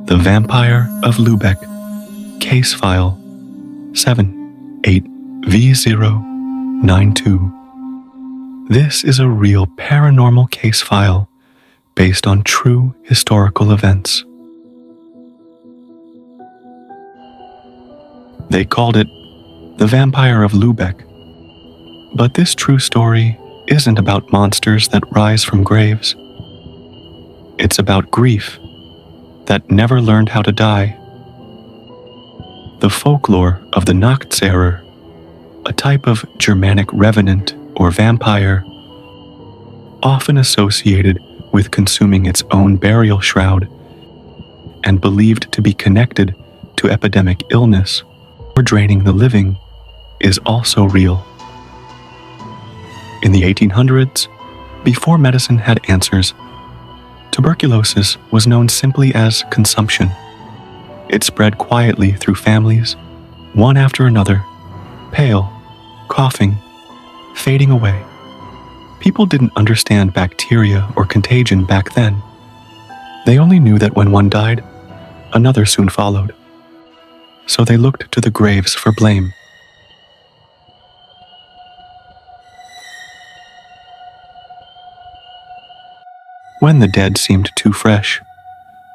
The Vampire of Lübeck, Case File 78V092. This is a real paranormal case file based on true historical events. They called it The Vampire of Lübeck, but this true story isn't about monsters that rise from graves. It's about grief that never learned how to die. The folklore of the Nachtseher, a type of Germanic revenant or vampire, often associated with consuming its own burial shroud and believed to be connected to epidemic illness or draining the living, is also real. In the 1800s, before medicine had answers, tuberculosis was known simply as consumption. It spread quietly through families, one after another, pale, coughing, fading away. People didn't understand bacteria or contagion back then. They only knew that when one died, another soon followed. So they looked to the graves for blame. When the dead seemed too fresh,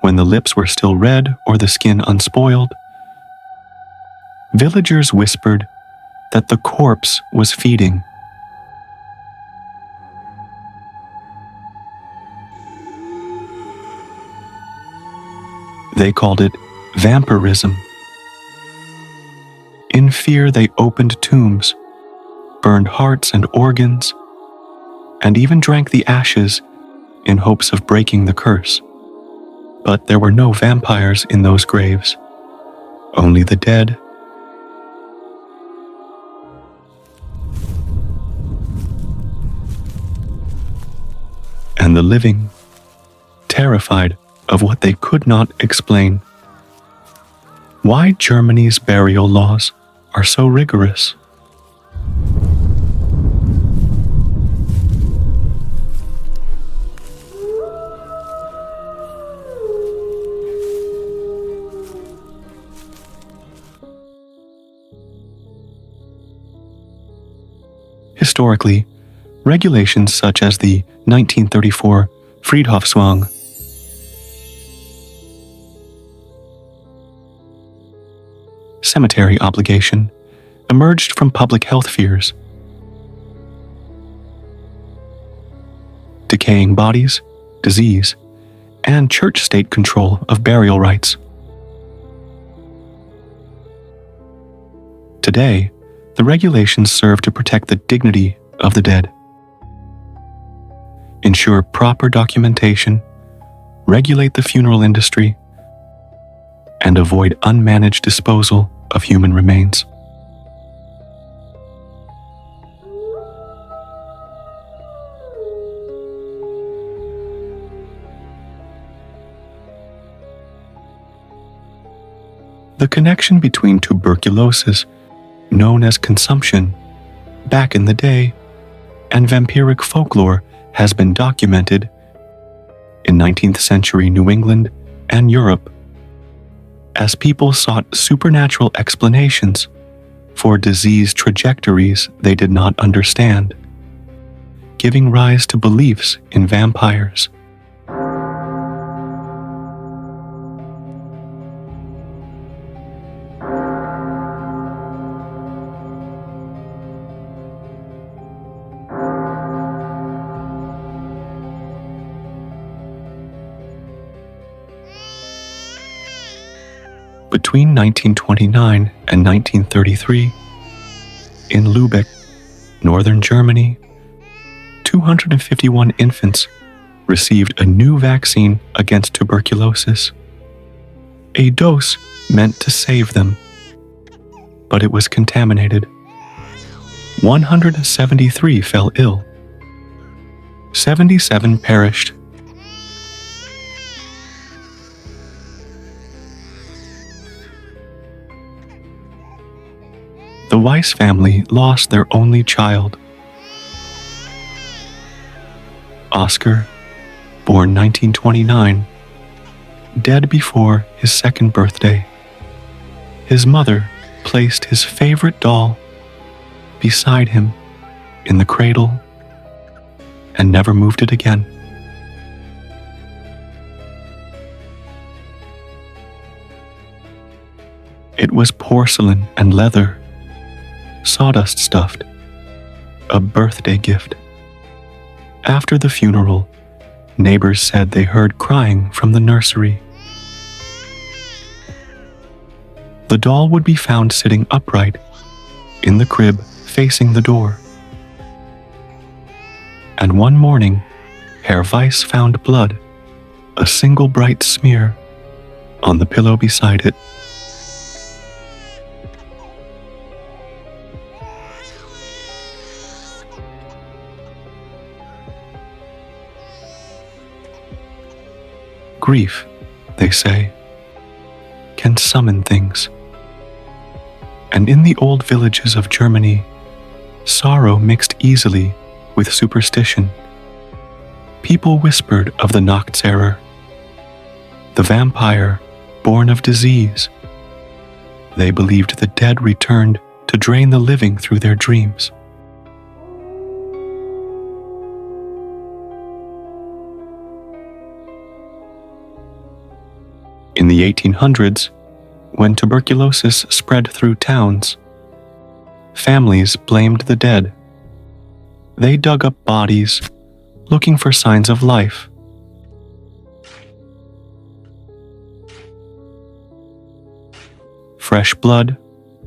when the lips were still red or the skin unspoiled, villagers whispered that the corpse was feeding. They called it vampirism. In fear, they opened tombs, burned hearts and organs, and even drank the ashes in hopes of breaking the curse. But there were no vampires in those graves, only the dead. And the living, terrified of what they could not explain. Why Germany's burial laws are so rigorous. Historically, regulations such as the 1934 Friedhofszwang cemetery obligation emerged from public health fears. Decaying bodies, disease, and church-state control of burial rites. Today, the regulations serve to protect the dignity of the dead, ensure proper documentation, regulate the funeral industry, and avoid unmanaged disposal of human remains. The connection between tuberculosis, known as consumption, back in the day, and vampiric folklore has been documented in 19th century New England and Europe, as people sought supernatural explanations for disease trajectories they did not understand, giving rise to beliefs in vampires. Between 1929 and 1933, in Lübeck, northern Germany, 251 infants received a new vaccine against tuberculosis. A dose meant to save them, but it was contaminated. 173 fell ill. 77 perished. The Weiss family lost their only child. Oscar, born 1929, dead before his second birthday. His mother placed his favorite doll beside him in the cradle and never moved it again. It was porcelain and leather, sawdust stuffed, a birthday gift. After the funeral, neighbors said they heard crying from the nursery. The doll would be found sitting upright in the crib facing the door. And one morning, Herr Weiss found blood, a single bright smear, on the pillow beside it. Grief, they say, can summon things. And in the old villages of Germany, sorrow mixed easily with superstition. People whispered of the Nachtseher, the vampire born of disease. They believed the dead returned to drain the living through their dreams. In the 1800s, when tuberculosis spread through towns, families blamed the dead. They dug up bodies, looking for signs of life. Fresh blood,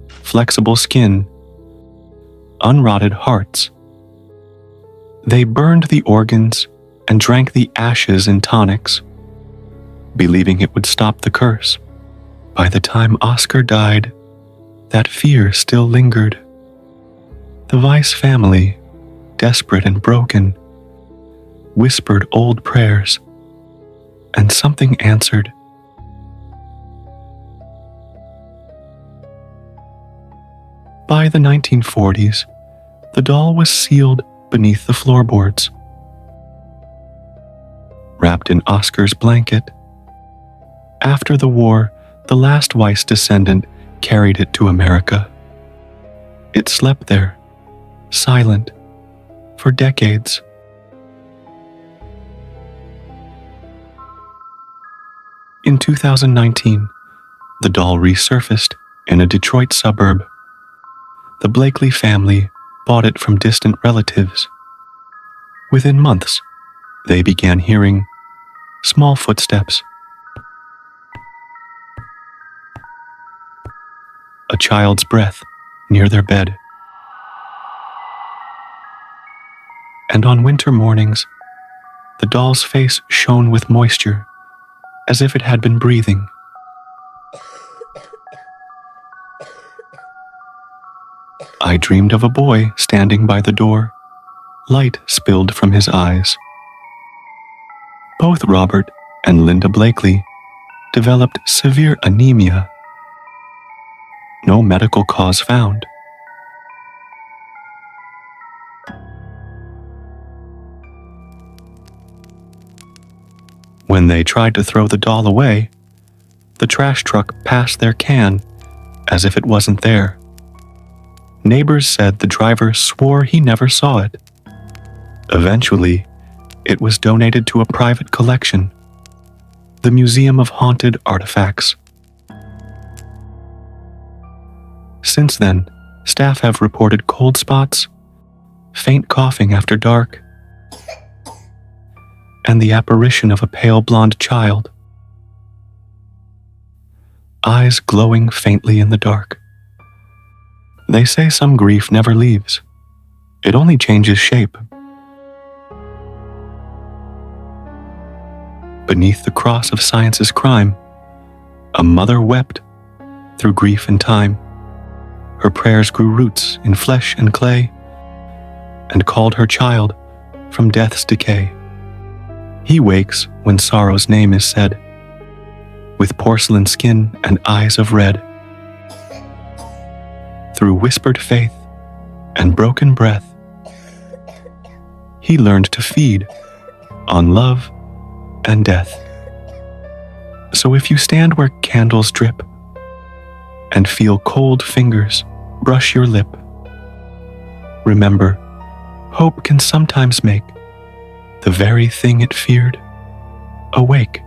flexible skin, unrotted hearts. They burned the organs and drank the ashes in tonics, believing it would stop the curse. By the time Oscar died, that fear still lingered. The Weiss family, desperate and broken, whispered old prayers, and something answered. By the 1940s, the doll was sealed beneath the floorboards. Wrapped in Oscar's blanket, after the war, the last Weiss descendant carried it to America. It slept there, silent, for decades. In 2019, the doll resurfaced in a Detroit suburb. The Blakely family bought it from distant relatives. Within months, they began hearing small footsteps. A child's breath near their bed. And on winter mornings, the doll's face shone with moisture, as if it had been breathing. I dreamed of a boy standing by the door. Light spilled from his eyes. Both Robert and Linda Blakely developed severe anemia. No medical cause found. When they tried to throw the doll away, the trash truck passed their can as if it wasn't there. Neighbors said the driver swore he never saw it. Eventually, it was donated to a private collection, the Museum of Haunted Artifacts. Since then, staff have reported cold spots, faint coughing after dark, and the apparition of a pale blonde child, eyes glowing faintly in the dark. They say some grief never leaves. It only changes shape. Beneath the cross of science's crime, a mother wept through grief and time. Her prayers grew roots in flesh and clay, and called her child from death's decay. He wakes when sorrow's name is said, with porcelain skin and eyes of red. Through whispered faith and broken breath, he learned to feed on love and death. So if you stand where candles drip and feel cold fingers brush your lip, remember, hope can sometimes make the very thing it feared awake.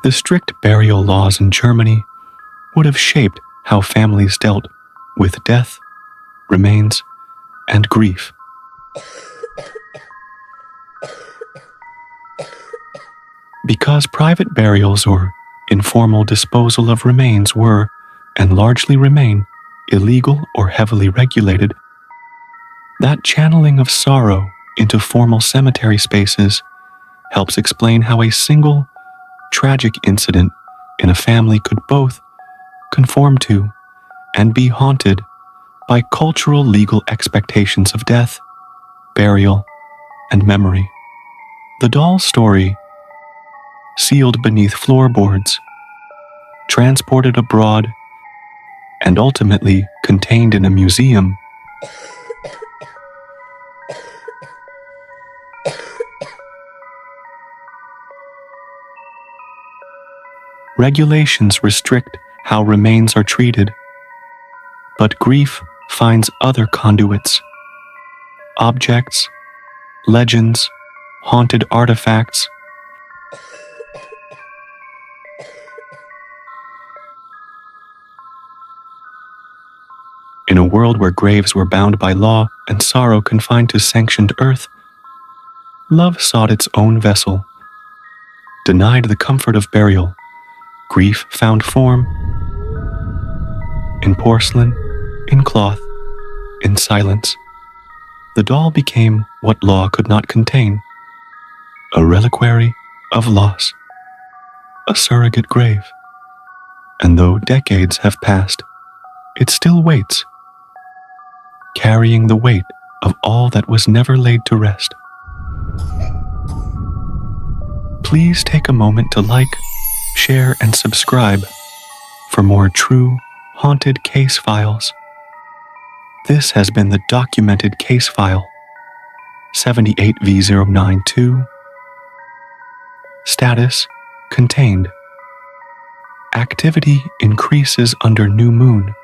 The strict burial laws in Germany would have shaped how families dealt with death, remains, and grief. Because private burials or informal disposal of remains were, and largely remain, illegal or heavily regulated, that channeling of sorrow into formal cemetery spaces helps explain how a single, tragic incident in a family could both conform to and be haunted by cultural legal expectations of death, burial, and memory. The doll story, sealed beneath floorboards, transported abroad, and ultimately contained in a museum, regulations restrict how remains are treated, but grief finds other conduits. Objects, legends, haunted artifacts. In a world where graves were bound by law and sorrow confined to sanctioned earth, love sought its own vessel. Denied the comfort of burial, grief found form in porcelain, in cloth, in silence. The doll became what law could not contain, a reliquary of loss, a surrogate grave. And though decades have passed, it still waits, carrying the weight of all that was never laid to rest. Please take a moment to like, share, and subscribe for more true, haunted case files. This has been the documented case file 78V092. Status: contained. Activity increases under new moon.